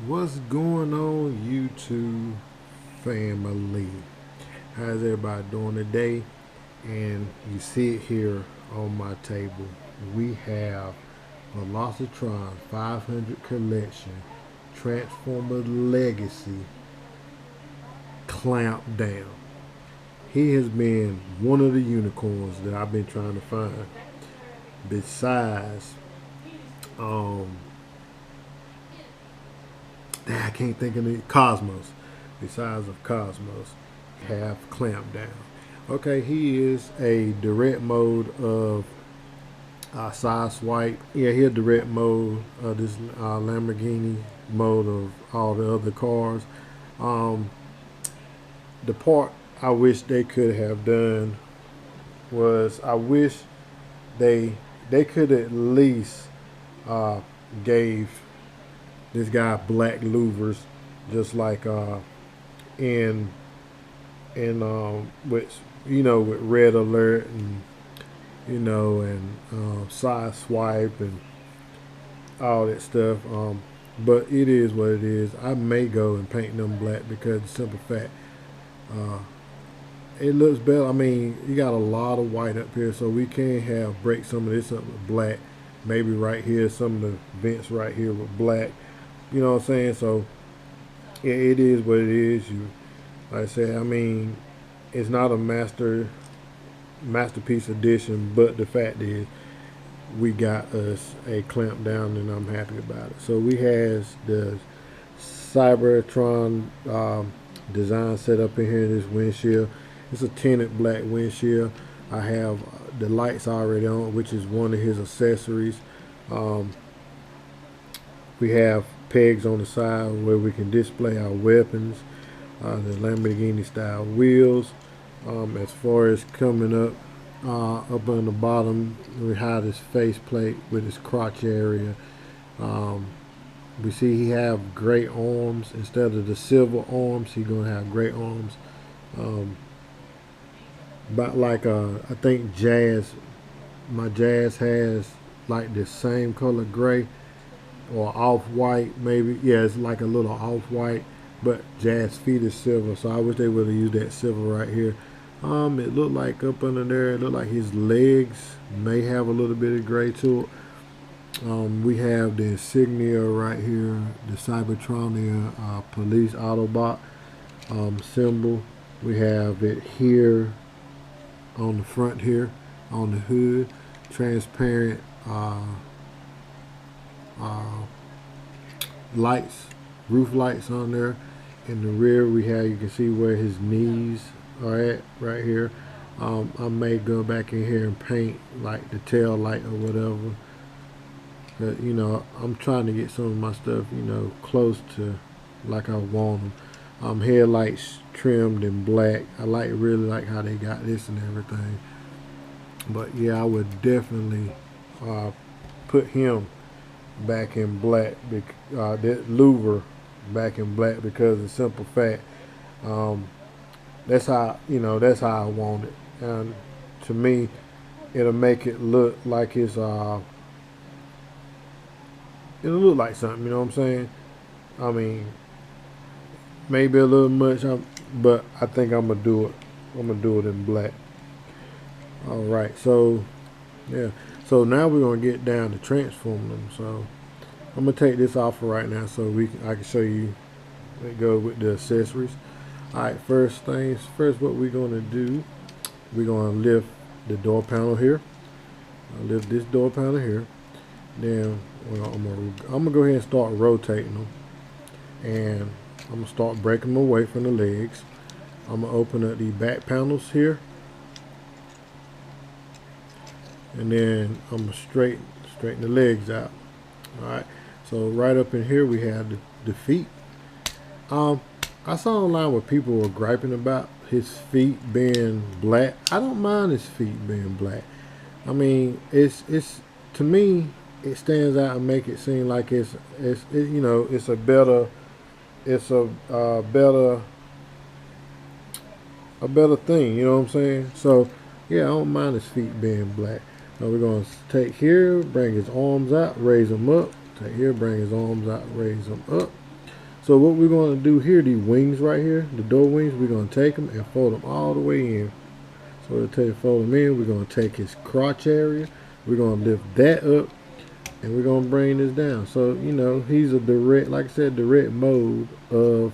What's going on, YouTube family? How's everybody doing today? And you see it here on my table. We have Velocitron 500 Collection Transformer Legacy Clamp Down. He has been one of the unicorns that I've been trying to find. Besides, um, I can't think of the Cosmos. Besides of Cosmos, have Clamp Down. Okay, he is a direct mode of side swipe. Yeah, he a direct mode of this Lamborghini mode of all the other cars. Um, the part I wish they could have done was I wish they they could at least uh, gave this guy black louvers, just like in with with red alert and side swipe and all that stuff. But it is what it is. I may go and paint them black because the simple fact, uh, it looks better. I mean, you got a lot of white up here, so we can have break some of this up with black. Maybe right here, some of the vents right here with black. You know what I'm saying? So yeah, it is what it is. Like I said, I mean, it's not a masterpiece edition, but the fact is, we got us a clamp down, and I'm happy about it. So we has the Cybertron design set up in here in this windshield. It's a tinted black windshield. I have the lights already on, which is one of his accessories. Um, we have pegs on the side where we can display our weapons. The Lamborghini style wheels. As far as coming up on the bottom, we have his face plate with his crotch area. Um, we see he have gray arms instead of the silver arms. He gonna have gray arms. Um, but like I think my Jazz has like the same color gray or off white maybe. Yeah, it's like a little off white, but Jazz feet is silver. So I wish they would have used that silver right here. It looked like up under there, it looked like his legs may have a little bit of gray to it. We have the insignia right here, the Cybertronia police Autobot symbol. We have it here on the front here, on the hood, transparent uh, lights, roof lights on there. In the rear, we have, you can see where his knees are at right here. I may go back in here and paint like the tail light or whatever. But, I'm trying to get some of my stuff, close to like I want them. Headlights trimmed in black. I really like how they got this and everything. But yeah, I would definitely put him back in black. That louver back in black because of the simple fact. That's how I want it. And to me, it'll make it look like it'll look like something. You know what I'm saying? I mean, maybe a little much, but I think I'm gonna do it. I'm gonna do it in black. All right. So yeah. So now we're gonna get down to transforming them. So I'm gonna take this off for right now so I can show you. Let go with the accessories. All right. First things first. What we're gonna do? We're gonna lift the door panel here. I'll lift this door panel here. Then I'm gonna go ahead and start rotating them, and I'm gonna start breaking them away from the legs. I'm gonna open up the back panels here, and then I'm gonna straighten the legs out. All right. So right up in here we have the feet. I saw online where people were griping about his feet being black. I don't mind his feet being black. I mean, it's to me it stands out and make it seem like it's a better a better thing. You know what I'm saying? So yeah, I don't mind his feet being black. Now we're gonna take here, bring his arms out, raise them up. Take here, bring his arms out, raise them up. So what we're going to do here, these wings right here, the door wings, we're going to take them and fold them all the way in. So to fold them in, we're going to take his crotch area, we're going to lift that up, and we're going to bring this down. So, you know, he's a direct, like I said, direct mode of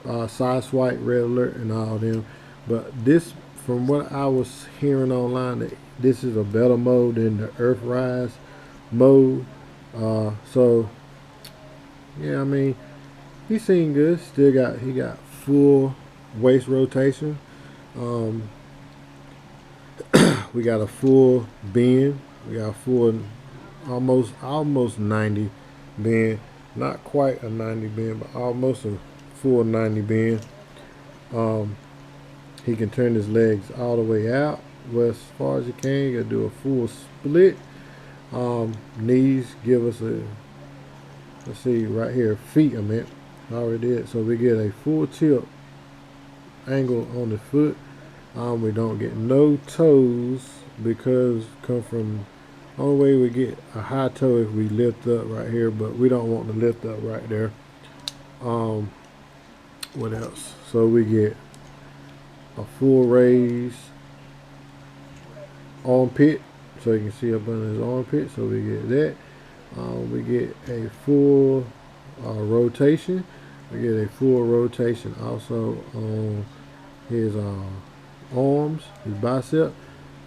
Sideswipe, Red Alert, and all them. But this, from what I was hearing online, that this is a better mode than the Earthrise mode. So yeah, I mean, he seemed good. Still got, he got full waist rotation. We got a full bend. We got a full almost 90 bend. Not quite a 90 bend, but almost a full 90 bend. He can turn his legs all the way out, well, as far as he can. He can do a full split. Knees give us a, let's see right here, feet I meant, I already did. So we get a full tilt angle on the foot. We don't get no toes because come from, only way we get a high toe if we lift up right here, but we don't want to lift up right there. What else? So we get a full raise armpit, so you can see up under his armpit. So we get that. We get a full rotation. We get a full rotation also on his arms, his bicep.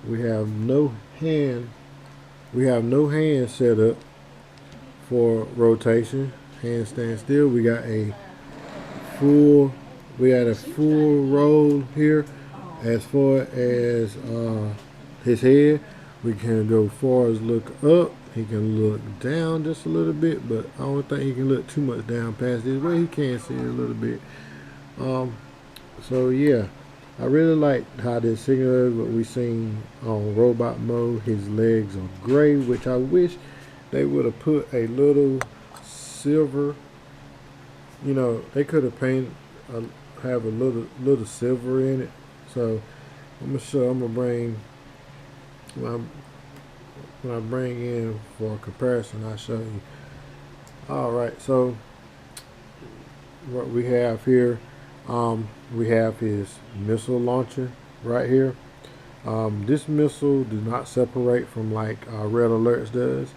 We have no hand. We have no hand set up for rotation. Hand stand still. We got a full. We had a full roll here. As far as his head, we can go far as look up. He can look down just a little bit, but I don't think he can look too much down past this. But he can see it a little bit. So yeah, I really like how this signal, what we seen on robot mode. His legs are gray, which I wish they would have put a little silver. You know, they could have painted, have a little silver in it. So I'm gonna bring, when I bring in for a comparison, I'll show you. All right, so what we have here, we have his missile launcher right here. This missile does not separate from like Red Alerts does.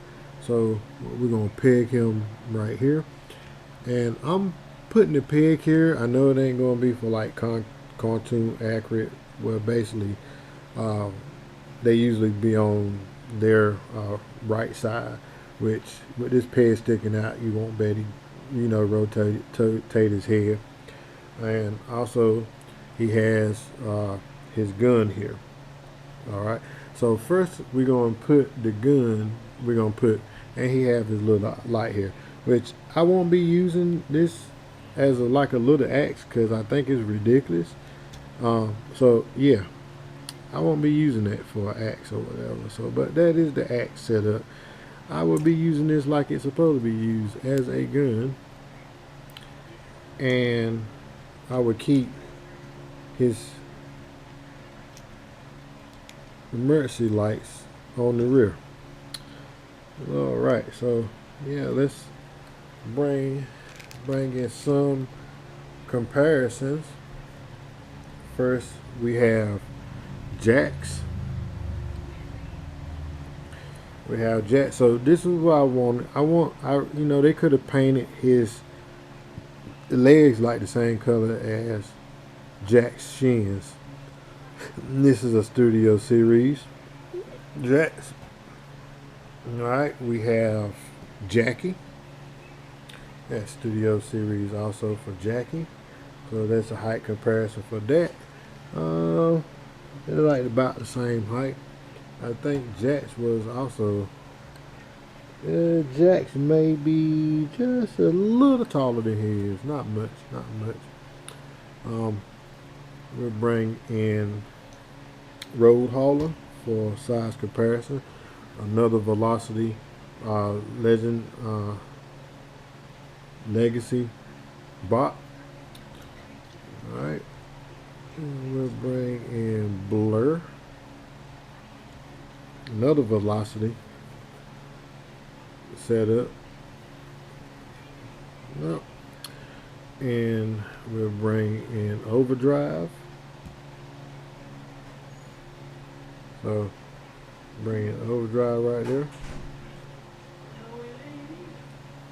So we're gonna peg him right here, and I'm putting the peg here. I know it ain't gonna be for like cartoon accurate. Well, basically, they usually be on their right side, which with this peg sticking out, you won't bet he, you know, rotate his head. And also, he has his gun here. All right. So first, we're gonna put the gun. We're gonna put, and he have his little light here, which I won't be using this as a like a little axe because I think it's ridiculous. So yeah, I won't be using that for an axe or whatever. So, but that is the axe setup. I will be using this like it's supposed to be used, as a gun, and I would keep his emergency lights on the rear. All right, so yeah, let's bring in some comparisons. First, we have jacks. We have jacks. So this is what I wanted. You know, they could have painted his legs like the same color as Jack's shins. This is a studio series. Jacks. All right, we have Jackie. That's studio series also for Jackie. So that's a height comparison for that. They're like about the same height. I think Jax was also, Jax may be just a little taller than his. Not much, not much. We'll bring in Road Hauler for size comparison. Another Velocity Legend Legacy bot. Alright. We'll bring in Blur. Another Velocity setup. up. And we'll bring in overdrive. So bring in overdrive right there.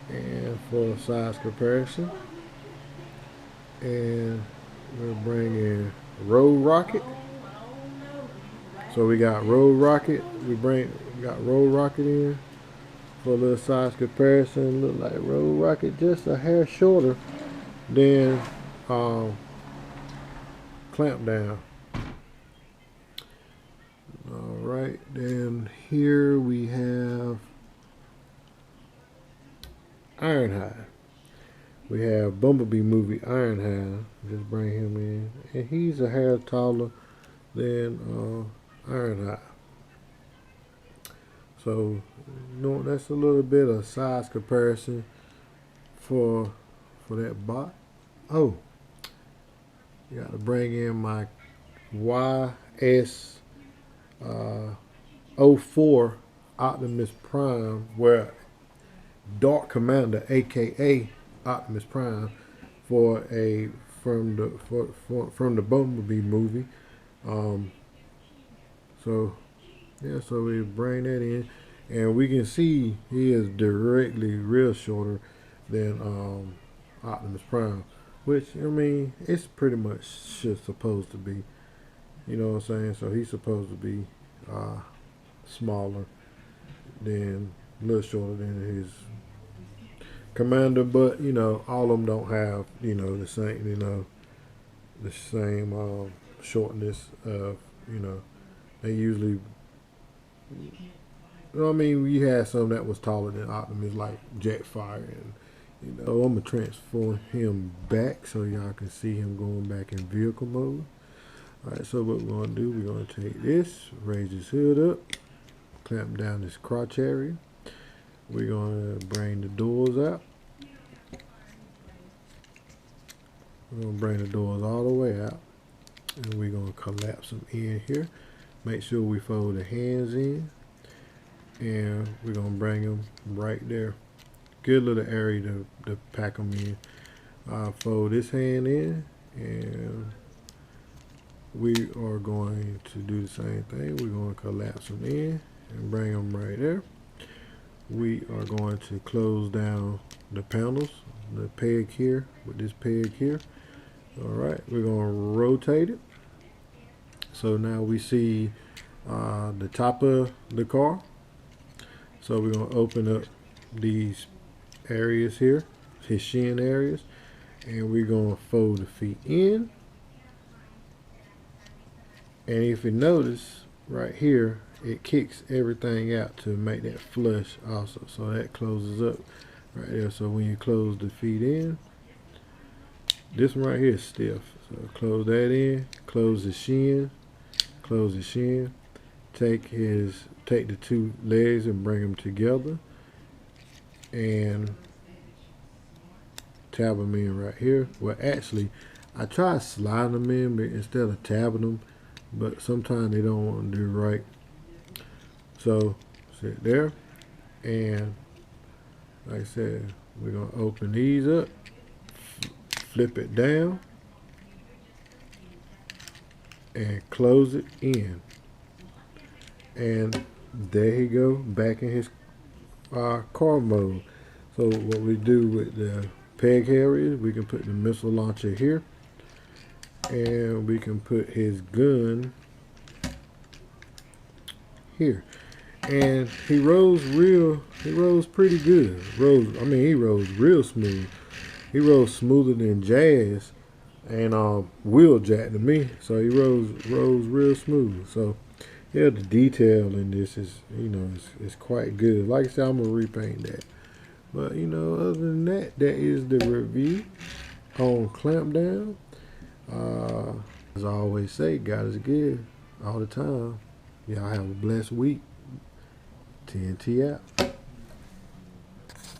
And for size comparison, and we'll bring in Road Rocket. So we got Road Rocket. We got Road Rocket in for a little size comparison. Look like Road Rocket just a hair shorter than Clamp Down. All right, then here we have Ironhide. We have Bumblebee movie Ironhide. Just bring him in, and he's a hair taller than Ironhide. So, that's a little bit of size comparison for that bot. Oh, you got to bring in my YS04 Optimus Prime, where Dark Commander, aka Optimus Prime, from the Bumblebee movie. So we bring that in, and we can see he is directly real shorter than Optimus Prime, which I mean it's pretty much supposed to be. You know what I'm saying? So he's supposed to be smaller than, a little shorter than his commander, but all of them don't have the same shortness of they usually. I mean, we had some that was taller than Optimus, like Jetfire, and So I'm gonna transform him back so y'all can see him going back in vehicle mode. All right, so what we're gonna do, we're gonna take this, raise his hood up, clamp down this crotch area. We're gonna bring the doors out. We're gonna bring the doors all the way out, and we're gonna collapse them in here. Make sure we fold the hands in, and we're gonna bring them right there. Good little area to pack them in. Fold this hand in, and we are going to do the same thing. We're going to collapse them in and bring them right there. We are going to close down the panels, the peg here with this peg here. All right, we're going to rotate it. So now we see the top of the car. So we're going to open up these areas here, his shin areas, and we're going to fold the feet in. And if you notice right here, it kicks everything out to make that flush also. So that closes up right there. So when you close the feet in, this one right here is stiff. So close that in, close the shin, take the two legs and bring them together and tab them in right here. Well, actually, I try sliding them in instead of tabbing them, but sometimes they don't want to do right. So sit there, and like I said, we're gonna open these up, flip it down, and close it in. And there he go, back in his car mode. So what we do with the peg area, we can put the missile launcher here, and we can put his gun here. And he rose pretty good. He rose real smooth. He rose smoother than Jazz and Wheeljack to me. So he rose real smooth. So yeah, the detail in this is is quite good. Like I said, I'm gonna repaint that. But other than that, that is the review on Clamp Down. As I always say, God is good all the time. Y'all have a blessed week. TNT out.